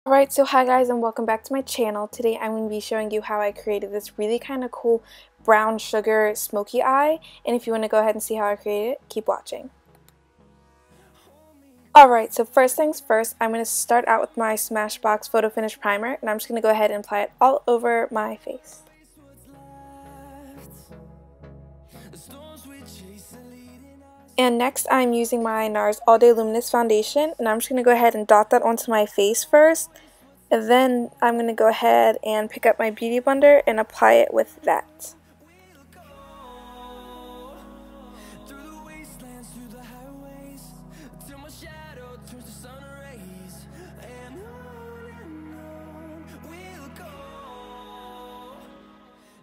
Alright, so hi guys and welcome back to my channel. Today I'm going to be showing you how I created this really kind of cool brown sugar smoky eye. And if you want to go ahead and see how I created it, keep watching. Alright, so first things first, I'm going to start out with my Smashbox Photo Finish Primer. And I'm just going to go ahead and apply it all over my face. And next I'm using my Nars All Day Luminous Foundation, and I'm just going to go ahead and dot that onto my face first, and then I'm going to go ahead and pick up my beauty blender and apply it with that.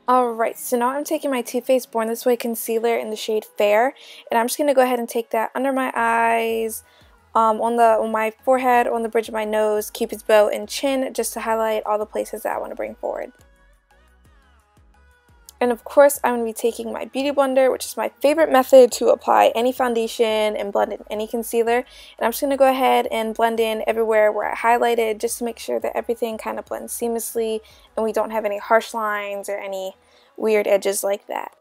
Alright, so now I'm taking my Too Faced Born This Way concealer in the shade Fair, and I'm just going to go ahead and take that under my eyes, on my forehead, on the bridge of my nose, Cupid's bow, and chin, just to highlight all the places that I want to bring forward. And of course, I'm going to be taking my beauty blender, which is my favorite method to apply any foundation and blend in any concealer. And I'm just going to go ahead and blend in everywhere where I highlighted, just to make sure that everything kind of blends seamlessly and we don't have any harsh lines or any weird edges like that.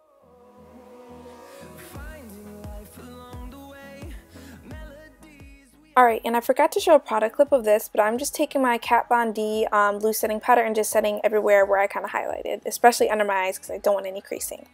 Alright, and I forgot to show a product clip of this, but I'm just taking my Kat Von D loose setting powder and just setting everywhere where I kind of highlighted, especially under my eyes because I don't want any creasing.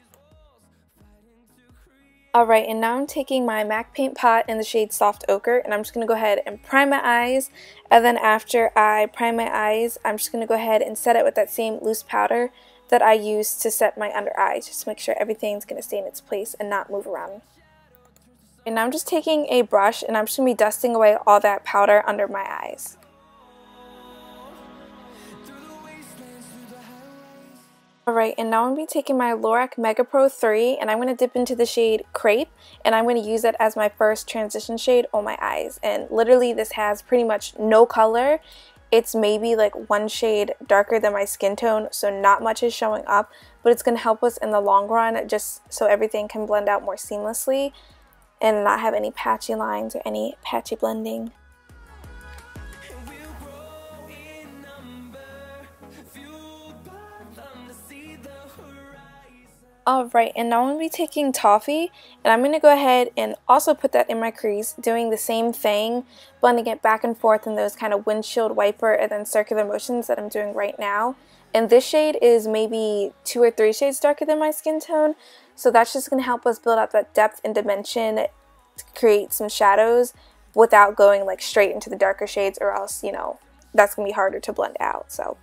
Alright, and now I'm taking my MAC Paint Pot in the shade Soft Ochre, and I'm just going to go ahead and prime my eyes, and then after I prime my eyes, I'm just going to go ahead and set it with that same loose powder that I used to set my under eyes, just to make sure everything's going to stay in its place and not move around. And now I'm just taking a brush and I'm just going to be dusting away all that powder under my eyes. Alright, and now I'm going to be taking my Lorac Mega Pro 3 and I'm going to dip into the shade Crepe, and I'm going to use it as my first transition shade on my eyes. And literally this has pretty much no color. It's maybe like one shade darker than my skin tone, so not much is showing up, but it's going to help us in the long run just so everything can blend out more seamlessly and not have any patchy lines or any patchy blending. Alright, and now I'm going to be taking Toffee, and I'm going to go ahead and also put that in my crease, doing the same thing, blending it back and forth in those kind of windshield wiper and then circular motions that I'm doing right now. And this shade is maybe 2 or 3 shades darker than my skin tone, so that's just going to help us build up that depth and dimension to create some shadows without going like straight into the darker shades, or else, you know, that's going to be harder to blend out. So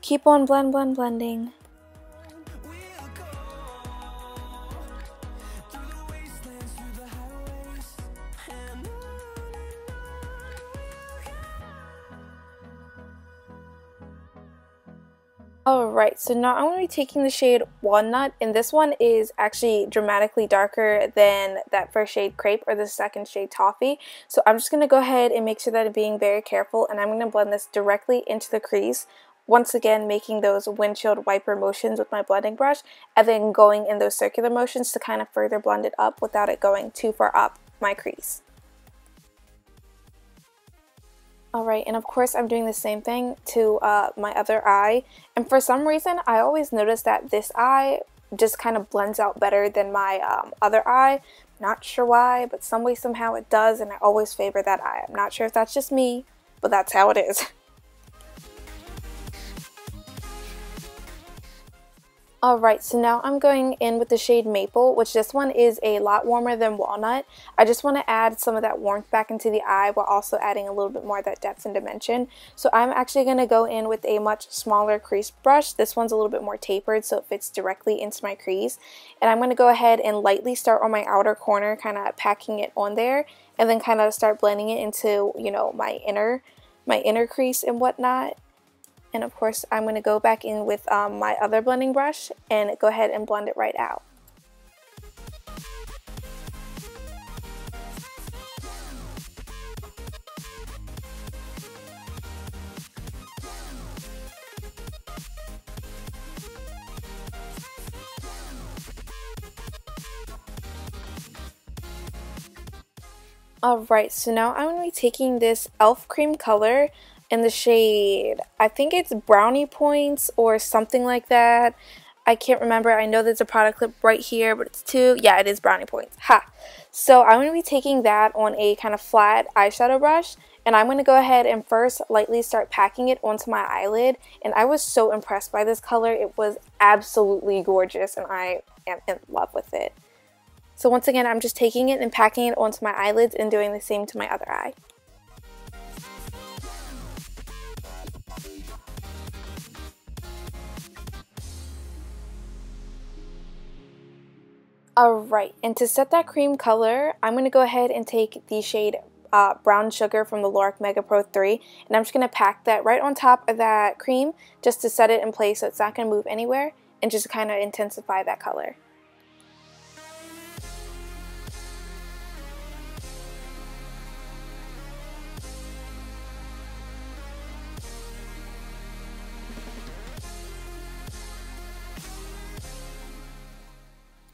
keep on blending. Alright, so now I'm going to be taking the shade Walnut, and this one is actually dramatically darker than that first shade Crepe or the second shade Toffee. So I'm just going to go ahead and make sure that I'm being very careful, and I'm going to blend this directly into the crease. Once again, making those windshield wiper motions with my blending brush, and then going in those circular motions to kind of further blend it up without it going too far up my crease. Alright, and of course I'm doing the same thing to my other eye, and for some reason I always notice that this eye just kind of blends out better than my other eye. Not sure why, but some way somehow it does, and I always favor that eye. I'm not sure if that's just me, but that's how it is. Alright, so now I'm going in with the shade Maple, which this one is a lot warmer than Walnut. I just want to add some of that warmth back into the eye while also adding a little bit more of that depth and dimension. So I'm actually going to go in with a much smaller crease brush. This one's a little bit more tapered so it fits directly into my crease. And I'm going to go ahead and lightly start on my outer corner, kind of packing it on there, and then kind of start blending it into, you know, my inner crease and whatnot. And of course, I'm going to go back in with my other blending brush and go ahead and blend it right out. Alright, so now I'm going to be taking this e.l.f. cream color. in the shade, I think it's Brownie Points or something like that. I can't remember. I know there's a product clip right here, but it's two. Yeah, it is Brownie Points. Ha! So I'm going to be taking that on a kind of flat eyeshadow brush, and I'm going to go ahead and first lightly start packing it onto my eyelid. And I was so impressed by this color. It was absolutely gorgeous, and I am in love with it. So once again, I'm just taking it and packing it onto my eyelids and doing the same to my other eye. Alright, and to set that cream color, I'm going to go ahead and take the shade Brown Sugar from the Lorac Mega Pro 3, and I'm just going to pack that right on top of that cream just to set it in place so it's not going to move anywhere and just kind of intensify that color.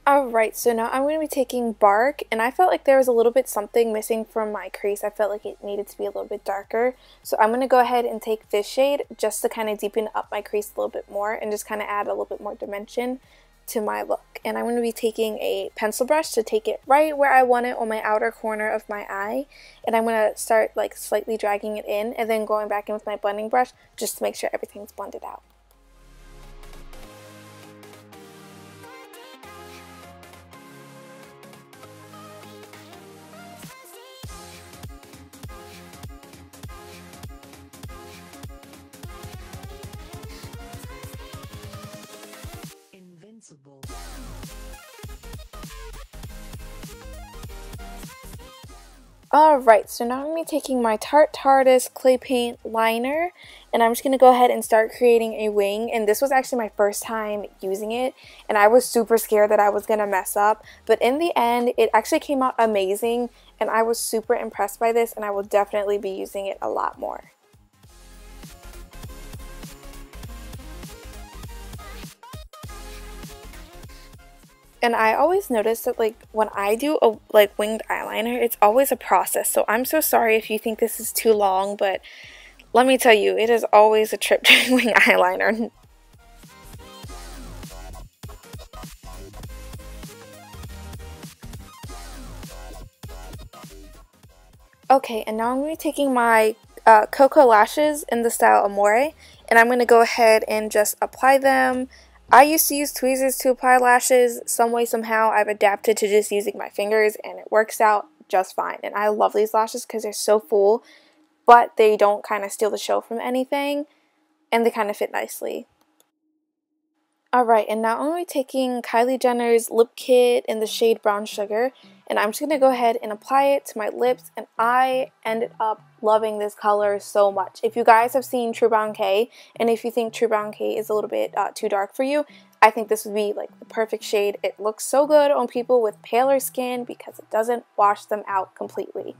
Alright, so now I'm going to be taking Bark, and I felt like there was a little bit something missing from my crease. I felt like it needed to be a little bit darker. So I'm going to go ahead and take this shade just to kind of deepen up my crease a little bit more and just kind of add a little bit more dimension to my look. And I'm going to be taking a pencil brush to take it right where I want it on my outer corner of my eye. And I'm going to start like slightly dragging it in and then going back in with my blending brush just to make sure everything's blended out. Alright, so now I'm going to be taking my Tarte Tartist Clay Paint Liner, and I'm just going to go ahead and start creating a wing. And this was actually my first time using it, and I was super scared that I was going to mess up. But in the end, it actually came out amazing, and I was super impressed by this, and I will definitely be using it a lot more. And I always notice that like when I do a winged eyeliner, it's always a process. So I'm so sorry if you think this is too long, but let me tell you, it is always a trip doing wing eyeliner. Okay, and now I'm going to be taking my Koko lashes in the style Amore, and I'm going to go ahead and just apply them. I used to use tweezers to apply lashes. Some way, somehow, I've adapted to just using my fingers, and it works out just fine. And I love these lashes because they're so full, but they don't kind of steal the show from anything, and they kind of fit nicely. Alright, and now I'm going to be taking Kylie Jenner's lip kit in the shade Brown Sugar, and I'm just going to go ahead and apply it to my lips, and I ended up loving this color so much. If you guys have seen True Brown K, and if you think True Brown K is a little bit too dark for you, I think this would be like the perfect shade. It looks so good on people with paler skin because it doesn't wash them out completely.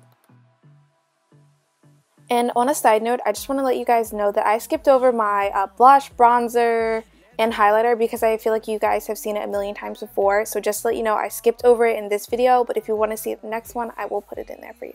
And on a side note, I just want to let you guys know that I skipped over my blush, bronzer, and highlighter because I feel like you guys have seen it a million times before. So just to let you know, I skipped over it in this video, but if you want to see the next one, I will put it in there for you.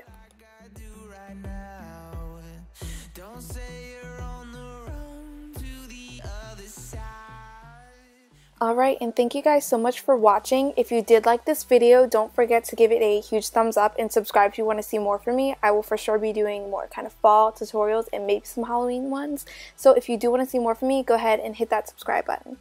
Alright, and thank you guys so much for watching. If you did like this video, don't forget to give it a huge thumbs up and subscribe if you want to see more from me. I will for sure be doing more kind of fall tutorials and maybe some Halloween ones. So if you do want to see more from me, go ahead and hit that subscribe button.